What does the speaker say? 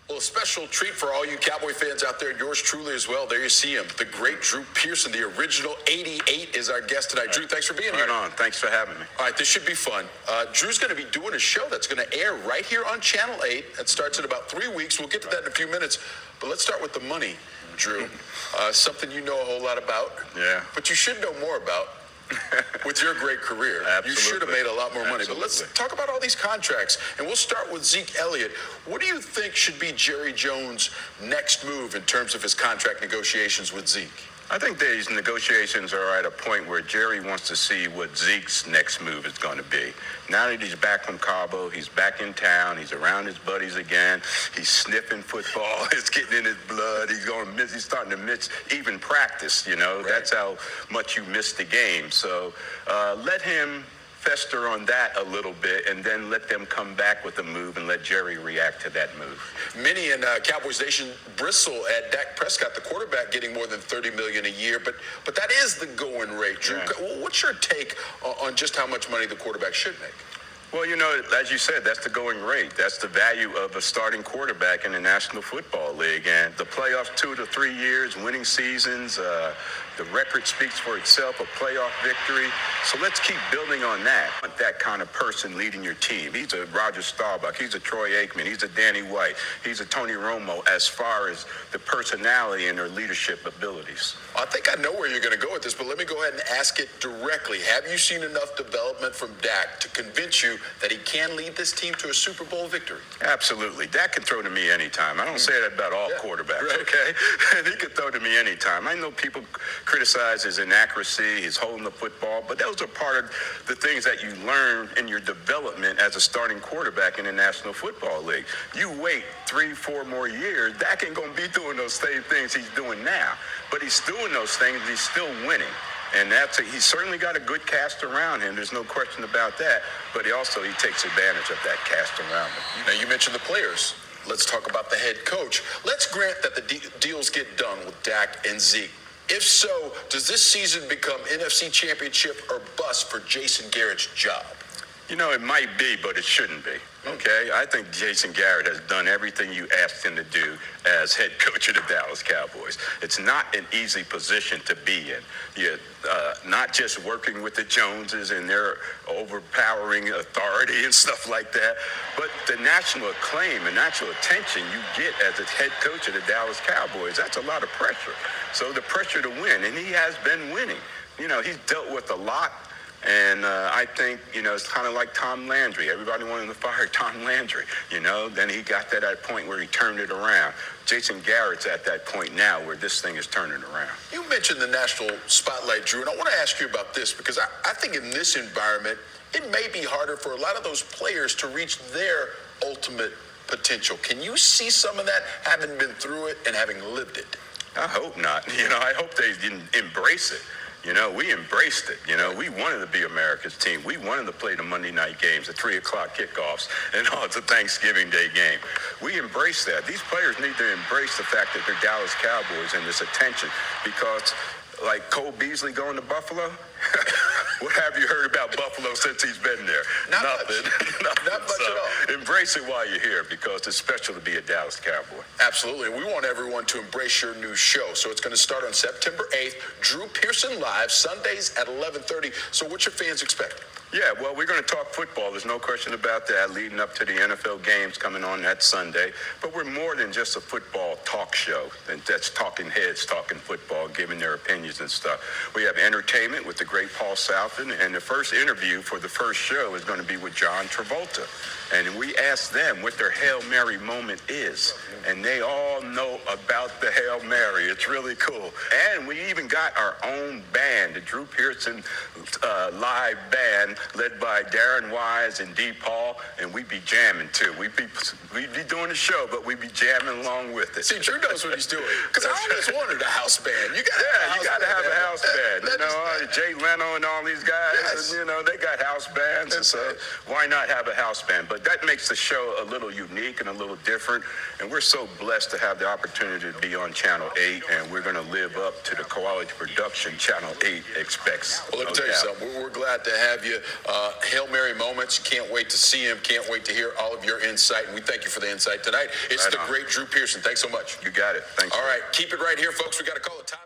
Well, a special treat for all you Cowboy fans out there, yours truly as well. There you see him, the great Drew Pearson, the original 88 is our guest tonight. Drew, thanks for being here. Right on. Thanks for having me. All right, this should be fun. Drew's going to be doing a show that's going to air right here on Channel 8. That starts in about 3 weeks. We'll get to that in a few minutes. But let's start with the money, Drew. Something you know a whole lot about. Yeah. But you should know more about. With your great career, Absolutely. You should have made a lot more money. Absolutely. But let's talk about all these contracts, and we'll start with Zeke Elliott. What do you think should be Jerry Jones' next move in terms of his contract negotiations with Zeke? I think these negotiations are at a point where Jerry wants to see what Zeke's next move is going to be. Now that he's back from Cabo, he's back in town, he's around his buddies again, he's sniffing football, it's getting in his blood, he's starting to miss even practice, you know. Right. That's how much you miss the game. So let him fester on that a little bit and then let them come back with a move and let Jerry react to that move. Many in Cowboys Nation bristle at Dak Prescott, the quarterback, getting more than $30 million a year, but that is the going rate. Drew, what's your take on just how much money the quarterback should make? Well, you know, as you said, that's the going rate. That's the value of a starting quarterback in the National Football League. And the playoffs 2 to 3 years, winning seasons, the record speaks for itself, a playoff victory. So let's keep building on that. That kind of person leading your team. He's a Roger Staubach. He's a Troy Aikman. He's a Danny White. He's a Tony Romo as far as the personality and their leadership abilities. I think I know where you're going to go with this, but let me go ahead and ask it directly. Have you seen enough development from Dak to convince you that he can lead this team to a Super Bowl victory? Absolutely. Dak can throw to me anytime. I don't say that about all quarterbacks, right. Okay? And he can throw to me anytime. I know people criticize his inaccuracy, his holding the football, but those are part of the things that you learn in your development as a starting quarterback in the National Football League. You wait 3-4 more years, Dak ain't going to be doing those same things he's doing now. But he's doing those things, he's still winning. And he's certainly got a good cast around him. There's no question about that. But he takes advantage of that cast around him. Now, you mentioned the players. Let's talk about the head coach. Let's grant that the deals get done with Dak and Zeke. If so, does this season become NFC Championship or bust for Jason Garrett's job? You know, it might be, but it shouldn't be. Okay? I think Jason Garrett has done everything you asked him to do as head coach of the Dallas Cowboys. It's not an easy position to be in. You're not just working with the Joneses and their overpowering authority and stuff like that, but the national acclaim and national attention you get as a head coach of the Dallas Cowboys, that's a lot of pressure. So the pressure to win, and he has been winning. You know, he's dealt with a lot. And I think, you know, it's kind of like Tom Landry. Everybody wanted to fire Tom Landry, you know. Then he got to that point where he turned it around. Jason Garrett's at that point now where this thing is turning around. You mentioned the national spotlight, Drew, and I want to ask you about this because I think in this environment, it may be harder for a lot of those players to reach their ultimate potential. Can you see some of that having been through it and having lived it? I hope not. You know, I hope they didn't embrace it. You know, we embraced it. You know, we wanted to be America's team. We wanted to play the Monday night games, the 3 o'clock kickoffs, and all the Thanksgiving Day game. We embraced that. These players need to embrace the fact that they're Dallas Cowboys and this attention because, like Cole Beasley going to Buffalo, what have you heard about Buffalo since he's been there? Nothing. Not much at all. Embrace it while you're here because it's special to be a Dallas Cowboy. Absolutely. We want everyone to embrace your new show. So it's going to start on September 8th. Drew Pearson Live, Sundays at 11:30. So what your fans expect? Yeah, well, we're going to talk football. There's no question about that, leading up to the NFL games coming on that Sunday. But we're more than just a football talk show. And that's talking heads, talking football, giving their opinions and stuff. We have entertainment with the great Paul Southon. And the first interview for the first show is going to be with John Travolta. And we asked them what their Hail Mary moment is. And they all know about the Hail Mary. It's really cool. And we even got our own band, the Drew Pearson live band, led by Darren Wise and D. Paul, and we be jamming too. We'd be doing the show, but we be jamming along with it. See, Drew knows what he's doing. Because I always wanted a house band. You got to have a house band. You know, Jay Leno and all these guys, yes. You know, they got house bands, and so why not have a house band? But that makes the show a little unique and a little different, and we're so blessed to have the opportunity to be on Channel 8, and we're going to live up to the quality production Channel 8 expects. Well, let me tell you something. We're glad to have you. Hail Mary moments. Can't wait to see him. Can't wait to hear all of your insight. And we thank you for the insight tonight. It's the great Drew Pearson. Thanks so much. You got it. Thanks. All right. Keep it right here, folks. We got to call a timeout.